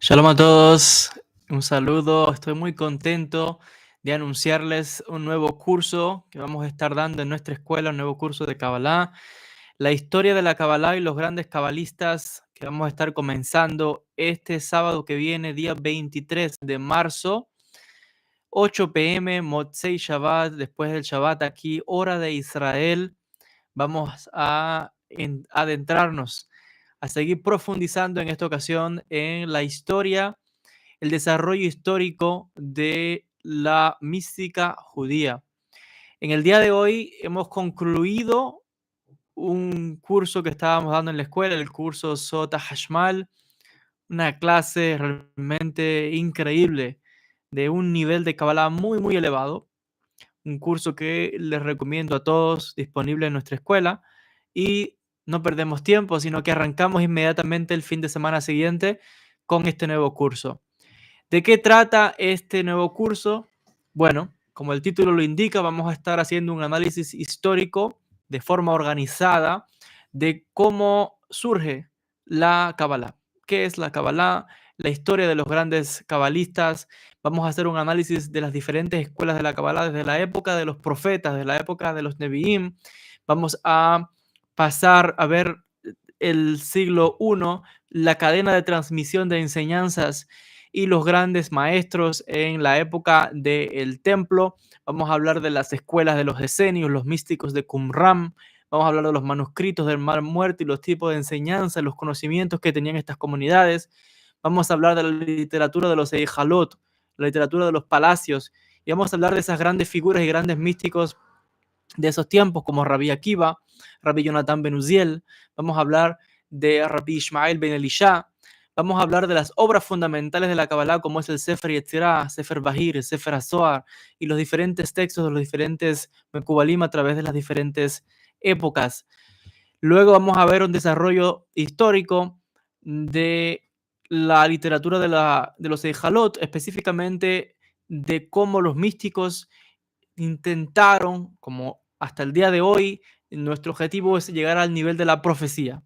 Shalom a todos, un saludo. Estoy muy contento de anunciarles un nuevo curso que vamos a estar dando en nuestra escuela, un nuevo curso de Kabbalah, la historia de la Kabbalah y los grandes cabalistas que vamos a estar comenzando este sábado que viene, día 23 de marzo, 8 p.m., Motzei Shabbat, después del Shabbat aquí, hora de Israel. Vamos a adentrarnos, a seguir profundizando en esta ocasión en la historia, el desarrollo histórico de la mística judía. En el día de hoy hemos concluido un curso que estábamos dando en la escuela, el curso Sota Hashmal, una clase realmente increíble de un nivel de Kabbalah muy, muy elevado. Un curso que les recomiendo a todos, disponible en nuestra escuela. Y no perdemos tiempo, sino que arrancamos inmediatamente el fin de semana siguiente con este nuevo curso. ¿De qué trata este nuevo curso? Bueno, como el título lo indica, vamos a estar haciendo un análisis histórico de forma organizada de cómo surge la Kabbalah. ¿Qué es la Kabbalah? La historia de los grandes cabalistas. Vamos a hacer un análisis de las diferentes escuelas de la Kabbalah desde la época de los profetas, de la época de los Nevi'im. Vamos a pasar a ver el siglo I, la cadena de transmisión de enseñanzas y los grandes maestros en la época del templo. Vamos a hablar de las escuelas de los esenios, los místicos de Qumran. Vamos a hablar de los manuscritos del Mar Muerto y los tipos de enseñanza, los conocimientos que tenían estas comunidades. Vamos a hablar de la literatura de los Eijalot, la literatura de los palacios, y vamos a hablar de esas grandes figuras y grandes místicos de esos tiempos, como Rabbi Akiva, Rabbi Jonathan ben Uziel. Vamos a hablar de Rabbi Ishmael ben Elisha. Vamos a hablar de las obras fundamentales de la Kabbalah, como es el Sefer Yetzirah, Sefer Bahir, el Sefer HaZohar, y los diferentes textos de los diferentes Mekubalim a través de las diferentes épocas. Luego vamos a ver un desarrollo histórico de la literatura de los Eijalot, específicamente de cómo los místicos intentaron, como hasta el día de hoy, nuestro objetivo es llegar al nivel de la profecía.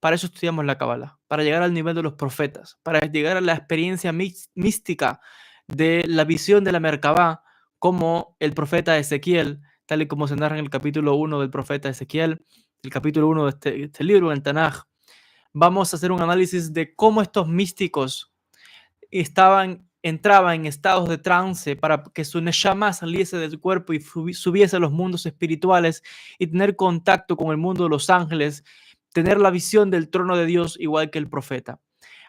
Para eso estudiamos la Kabbalah, para llegar al nivel de los profetas, para llegar a la experiencia mística de la visión de la Merkabah, como el profeta Ezequiel, tal y como se narra en el capítulo 1 del profeta Ezequiel, el capítulo 1 de este libro, el Tanaj. Vamos a hacer un análisis de cómo estos místicos entraba en estados de trance para que su neshama saliese del cuerpo y subiese a los mundos espirituales y tener contacto con el mundo de los ángeles, tener la visión del trono de Dios igual que el profeta.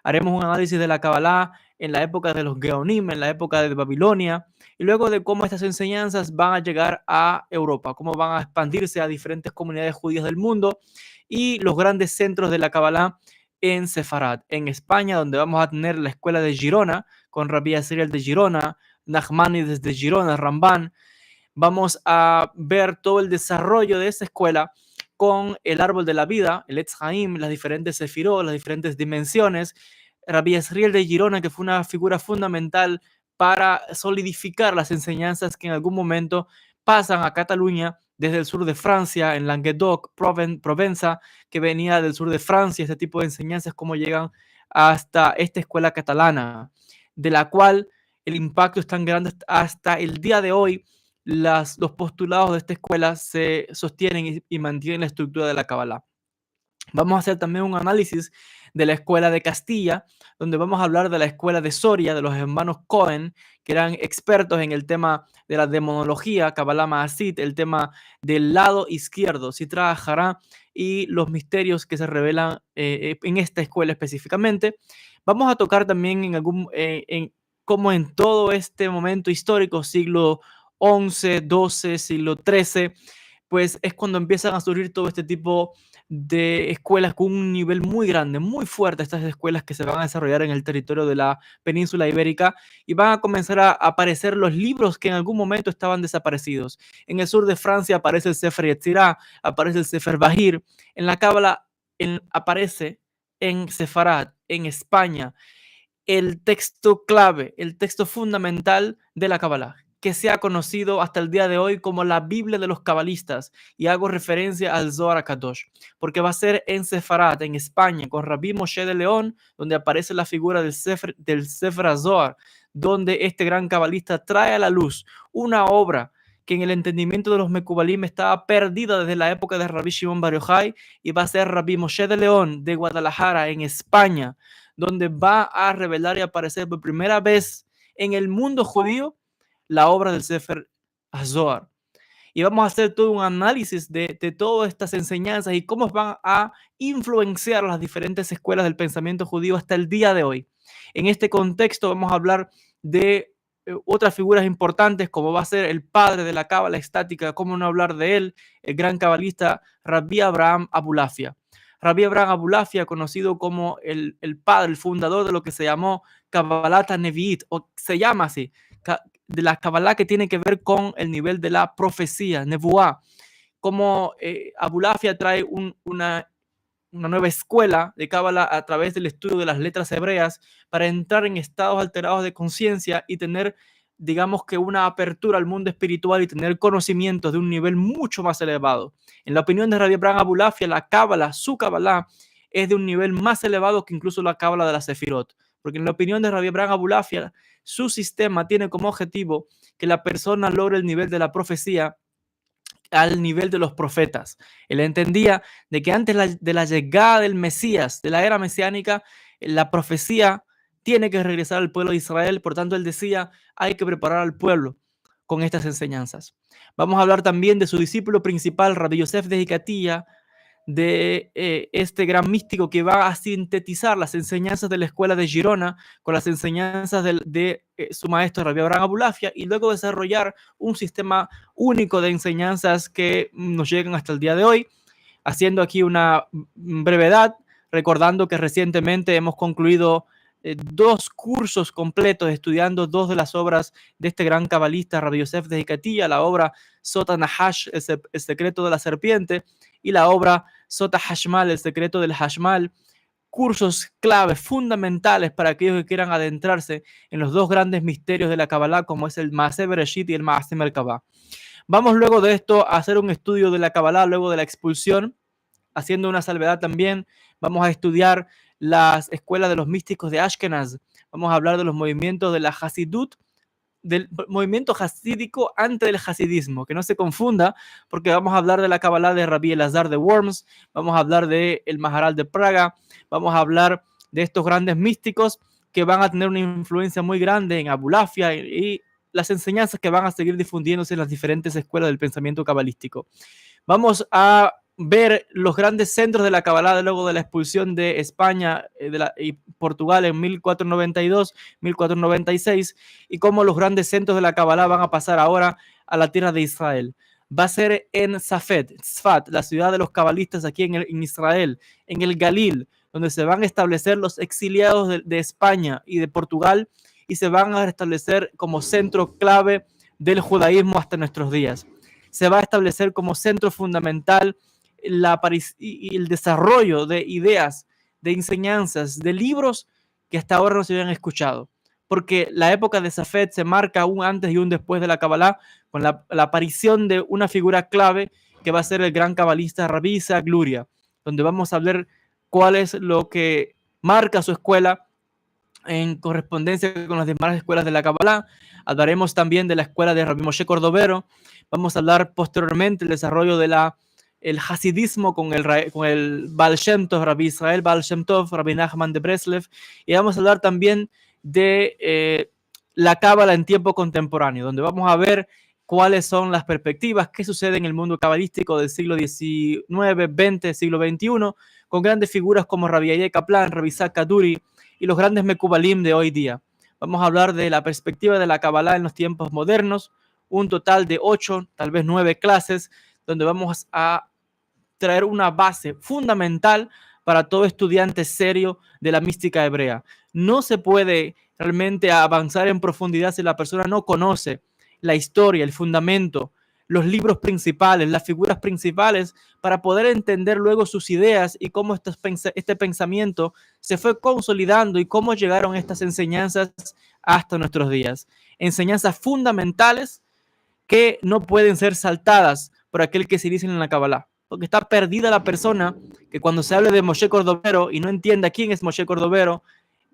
Haremos un análisis de la Kabbalah en la época de los Geonim, en la época de Babilonia, y luego de cómo estas enseñanzas van a llegar a Europa, cómo van a expandirse a diferentes comunidades judías del mundo y los grandes centros de la Kabbalah en Sefarad, en España, donde vamos a tener la escuela de Girona, con Rabbi Asriel de Girona, Nachmanides de Girona, Ramban. Vamos a ver todo el desarrollo de esa escuela con el árbol de la vida, el Etz Haim, las diferentes sefirot, las diferentes dimensiones. Rabbi Asriel de Girona, que fue una figura fundamental para solidificar las enseñanzas que en algún momento pasan a Cataluña desde el sur de Francia, en Languedoc, Provenza, que venía del sur de Francia, este tipo de enseñanzas, cómo llegan hasta esta escuela catalana, de la cual el impacto es tan grande hasta el día de hoy. Los postulados de esta escuela se sostienen y mantienen la estructura de la Kabbalah. Vamos a hacer también un análisis de la escuela de Castilla, donde vamos a hablar de la escuela de Soria, de los hermanos Cohen, que eran expertos en el tema de la demonología, Kabbalah Maasit, el tema del lado izquierdo, Sitra Ahara, y los misterios que se revelan en esta escuela específicamente. Vamos a tocar también cómo en todo este momento histórico, siglo XI, XII, siglo XIII, pues es cuando empiezan a surgir todo este tipo de escuelas con un nivel muy grande, muy fuerte, estas escuelas que se van a desarrollar en el territorio de la península ibérica, y van a comenzar a aparecer los libros que en algún momento estaban desaparecidos. En el sur de Francia aparece el Sefer Yetzirah, aparece el Sefer Bahir. En la Cábala aparece en Sefarad, en España, el texto clave, el texto fundamental de la Kabbalah, que se ha conocido hasta el día de hoy como la Biblia de los cabalistas, y hago referencia al Zohar HaKadosh, porque va a ser en Sefarad, en España, con Rabbi Moshe de León, donde aparece la figura del Sefer Zohar, donde este gran cabalista trae a la luz una obra que en el entendimiento de los Mekubalim estaba perdida desde la época de Rabbi Shimon Bar Yochai, y va a ser Rabbi Moshe de León de Guadalajara, en España, donde va a revelar y aparecer por primera vez en el mundo judío la obra del Sefer Zohar. Y vamos a hacer todo un análisis de todas estas enseñanzas y cómo van a influenciar las diferentes escuelas del pensamiento judío hasta el día de hoy. En este contexto vamos a hablar de otras figuras importantes, como va a ser el padre de la cábala estática, cómo no hablar de él, el gran cabalista Rabbi Abraham Abulafia. Rabbi Abraham Abulafia, conocido como el padre, el fundador de lo que se llamó Kabbalat Nevi'it, o se llama así, de la Kabbalah, que tiene que ver con el nivel de la profecía, Nebuá. Como Abulafia trae una nueva escuela de Kabbalah a través del estudio de las letras hebreas para entrar en estados alterados de conciencia y tener, digamos que, una apertura al mundo espiritual y tener conocimientos de un nivel mucho más elevado. En la opinión de Rabbi Abraham Abulafia, la Kabbalah, su Kabbalah, es de un nivel más elevado que incluso la Kabbalah de la Sefirot. Porque en la opinión de Rabbi Abraham Abulafia, su sistema tiene como objetivo que la persona logre el nivel de la profecía al nivel de los profetas. Él entendía de que antes de la llegada del Mesías, de la era mesiánica, la profecía tiene que regresar al pueblo de Israel. Por tanto, él decía, hay que preparar al pueblo con estas enseñanzas. Vamos a hablar también de su discípulo principal, Rabbi Yosef de Hicatía, de este gran místico que va a sintetizar las enseñanzas de la escuela de Girona con las enseñanzas de su maestro Rabbi Abraham Abulafia, y luego desarrollar un sistema único de enseñanzas que nos llegan hasta el día de hoy. Haciendo aquí una brevedad, recordando que recientemente hemos concluido 2 cursos completos estudiando 2 de las obras de este gran cabalista Rabbi Yosef de Hicatía, la obra Sota Nahash, el secreto de la serpiente, y la obra Sota Hashmal, el secreto del Hashmal. Cursos claves, fundamentales para aquellos que quieran adentrarse en los 2 grandes misterios de la Kabbalah, como es el Maaseh Bereshit y el Maaseh Merkabah. Vamos luego de esto a hacer un estudio de la Kabbalah luego de la expulsión, haciendo una salvedad también. Vamos a estudiar las escuelas de los místicos de Ashkenaz. Vamos a hablar de los movimientos de la Hasidut, del movimiento hasídico antes del hasidismo, que no se confunda, porque vamos a hablar de la Kabbalah de Rabbi Elazar de Worms, vamos a hablar de el Maharal de Praga, vamos a hablar de estos grandes místicos que van a tener una influencia muy grande en Abulafia y las enseñanzas que van a seguir difundiéndose en las diferentes escuelas del pensamiento cabalístico. Vamos a ver los grandes centros de la Kabbalah luego de la expulsión de España y Portugal en 1492, 1496, y cómo los grandes centros de la Kabbalah van a pasar ahora a la tierra de Israel. Va a ser en Tzfat, la ciudad de los cabalistas aquí en Israel, en el Galil, donde se van a establecer los exiliados de España y de Portugal, y se van a establecer como centro clave del judaísmo hasta nuestros días. Se va a establecer como centro fundamental y el desarrollo de ideas, de enseñanzas, de libros que hasta ahora no se habían escuchado. Porque la época de Safed se marca un antes y un después de la Kabbalah, con la aparición de una figura clave que va a ser el gran cabalista Rabbi Isaac Luria, donde vamos a ver cuál es lo que marca su escuela en correspondencia con las demás escuelas de la Kabbalah. Hablaremos también de la escuela de Rabbi Moshe Cordovero. Vamos a hablar posteriormente del desarrollo de el hasidismo con el Baal Shem Tov, Rabbi Israel Baal Shem Tov, Rabbi Nachman de Breslev, y vamos a hablar también de la Cábala en tiempo contemporáneo, donde vamos a ver cuáles son las perspectivas, qué sucede en el mundo cabalístico del siglo XIX, XX, siglo XXI, con grandes figuras como Rabbi Yair Kaplan, Rabbi Isaac Kaduri y los grandes Mekubalim de hoy día. Vamos a hablar de la perspectiva de la Kabbalah en los tiempos modernos, un total de 8, tal vez 9 clases, donde vamos a traer una base fundamental para todo estudiante serio de la mística hebrea. No se puede realmente avanzar en profundidad si la persona no conoce la historia, el fundamento, los libros principales, las figuras principales, para poder entender luego sus ideas y cómo este pensamiento se fue consolidando y cómo llegaron estas enseñanzas hasta nuestros días. Enseñanzas fundamentales que no pueden ser saltadas por aquel que se inicia en la Kabbalah. Porque está perdida la persona que cuando se hable de Moshe Cordovero y no entienda quién es Moshe Cordovero,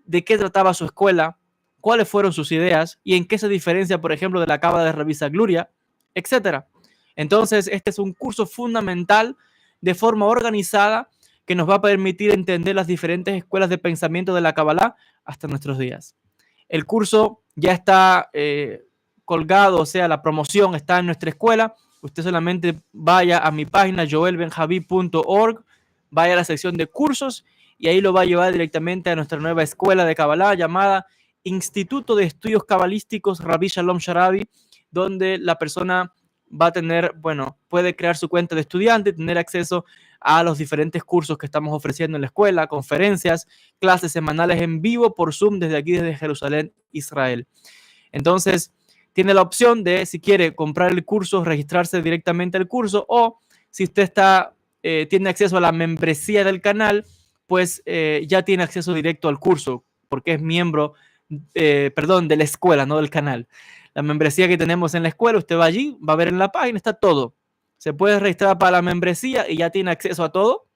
de qué trataba su escuela, cuáles fueron sus ideas y en qué se diferencia, por ejemplo, de la Kabbalah de Rabbi Sagluria, etcétera. Entonces, este es un curso fundamental de forma organizada que nos va a permitir entender las diferentes escuelas de pensamiento de la Kabbalah hasta nuestros días. El curso ya está colgado, o sea, la promoción está en nuestra escuela. Usted solamente vaya a mi página joelbenjavi.org, vaya a la sección de cursos y ahí lo va a llevar directamente a nuestra nueva escuela de Kabbalah llamada Instituto de Estudios Cabalísticos Rabbi Shalom Sharabi, donde la persona va a tener, bueno, puede crear su cuenta de estudiante, tener acceso a los diferentes cursos que estamos ofreciendo en la escuela, conferencias, clases semanales en vivo por Zoom desde aquí, desde Jerusalén, Israel. Entonces, tiene la opción de, si quiere, comprar el curso, registrarse directamente al curso, o si usted tiene acceso a la membresía del canal, pues ya tiene acceso directo al curso, porque es miembro, de la escuela, no del canal. La membresía que tenemos en la escuela, usted va allí, va a ver en la página, está todo. Se puede registrar para la membresía y ya tiene acceso a todo,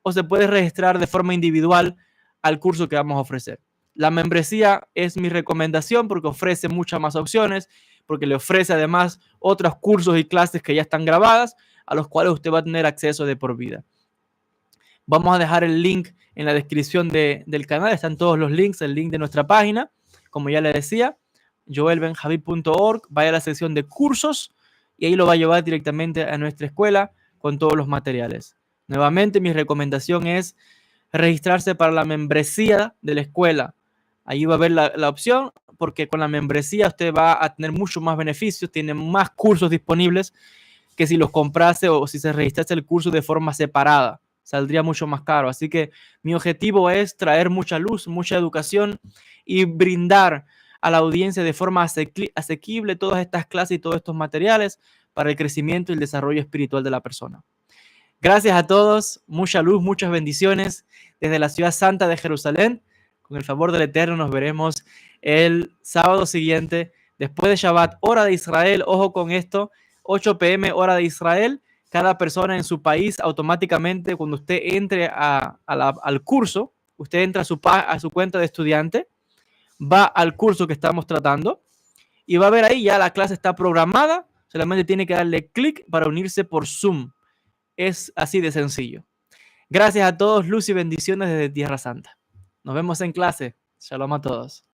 o se puede registrar de forma individual al curso que vamos a ofrecer. La membresía es mi recomendación porque ofrece muchas más opciones, porque le ofrece además otros cursos y clases que ya están grabadas, a los cuales usted va a tener acceso de por vida. Vamos a dejar el link en la descripción del canal, están todos los links, el link de nuestra página, como ya le decía, joelbenjavi.org, vaya a la sección de cursos y ahí lo va a llevar directamente a nuestra escuela con todos los materiales. Nuevamente, mi recomendación es registrarse para la membresía de la escuela. Ahí va a ver la opción, porque con la membresía usted va a tener mucho más beneficios, tiene más cursos disponibles que si los comprase o si se registrase el curso de forma separada. Saldría mucho más caro. Así que mi objetivo es traer mucha luz, mucha educación y brindar a la audiencia de forma asequible todas estas clases y todos estos materiales para el crecimiento y el desarrollo espiritual de la persona. Gracias a todos, mucha luz, muchas bendiciones desde la ciudad santa de Jerusalén. Con el favor del Eterno nos veremos el sábado siguiente, después de Shabbat, hora de Israel. Ojo con esto, 8 p.m. hora de Israel. Cada persona en su país automáticamente, cuando usted entre al curso, usted entra a su cuenta de estudiante, va al curso que estamos tratando y va a ver ahí ya la clase está programada. Solamente tiene que darle clic para unirse por Zoom. Es así de sencillo. Gracias a todos, luz y bendiciones desde Tierra Santa. Nos vemos en clase. Shalom a todos.